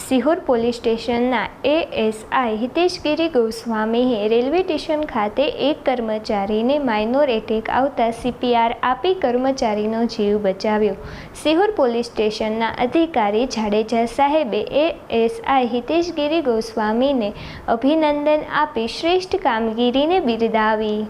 Sihor police સ્ટેશનના ASI હિતેશગીરી ગોસ્વામીએ railway station ખાતે એક કર્મચારીને માઇનોર એટેક આવતા સીપીઆર આપી કર્મચારીનો જીવ બચાવ્યો। સિહોર પોલીસ સ્ટેશનના અધિકારી જાડેજા સાહેબે એએસઆઈ હિતેશગીરી ગોસ્વામીને અભિનંદન આપી શ્રેષ્ઠ કામગીરીને બિરદાવી।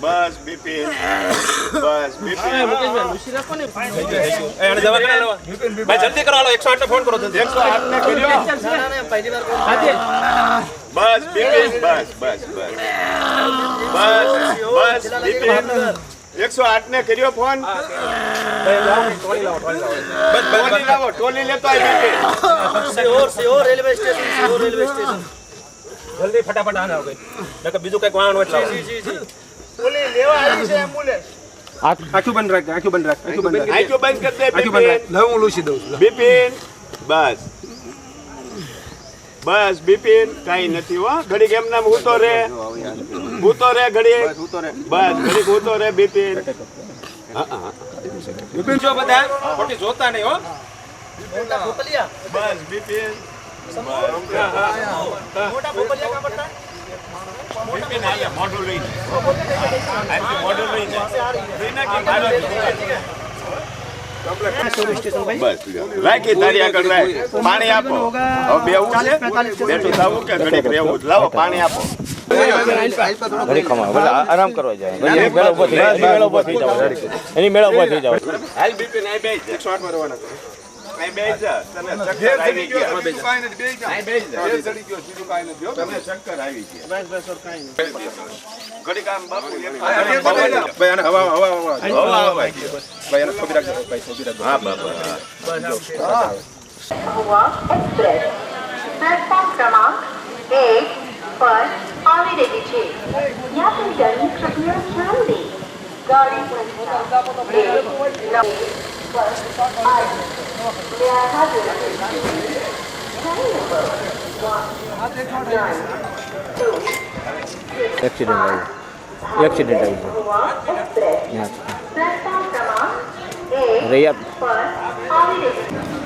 बस बिपिन बस बिपिन भाई जल्दी करा लो 108 फोन करो जल्दी 108 ने करियो पहली बार बस बिपिन बस बस बस बस बस बिपिन 108 ने करियो फोन टोली लाओ टोली लेतो आई बिपिन सिहोर रेलवे स्टेशन जल्दी फटाफट आना हो गई नका बीजू कई वाहन होत जी टोली लेवा आई छे एम्बुलेंस आंखों बंद रख आंखों बंद कर दे आंखों बंद कर लव लूसी दो बिपिन बस बस बिपिन काई નથી હો ઘડી કેમ નામ ઉતો રે ઘડી બસ ઘડી ઉતો રે बिपिन बिपिन जो बता खोटी जोता नहीं हो भोपलिया बस बिपिन मोटा भोपलिया का पड़ता है बिपिन आया मॉडल लई आया मॉडल लई बिना के मारो बस राखी तारी આગળ રાખ પાણી આપો હવે બેવું છે બેઠું થાવું કે ઘડીક રહેવું લાવો પાણી આપો ઘડી ખમા બોલે આરામ કરવા જાય એની મેળો ઉભો થઈ જાવ એની મેળો ઉભો થઈ જાવ હાલ બીપી નહીં બેસ 108 માં રહેવાના નહીં બેસ જા તને ચક્કર આવી ગયા કાઈ નથી બેસ જા નહીં બેસ જા ચડી ગયો સીધું કાઈ નથી હો તને ચક્કર આવી ગયા બસ બસ ઓર કાઈ નથી ઘડી કામ બાપુ ભાઈ આને હવા ભાઈ આને થોડી રાખજો ભાઈ થોડી રાખજો હા બાપુ हुआ एक्सप्रेस प्लेटफॉर्म क्रमांक 1 पर આવી રહી છે। યાત્રીગણ કૃપયા ધ્યાન दें गाड़ी संख्या 1 एक्सीडेंट आई हुआ एक्सप्रेस प्लेटफॉर्म क्रमांक 1 रैया पर આવી રહી છે।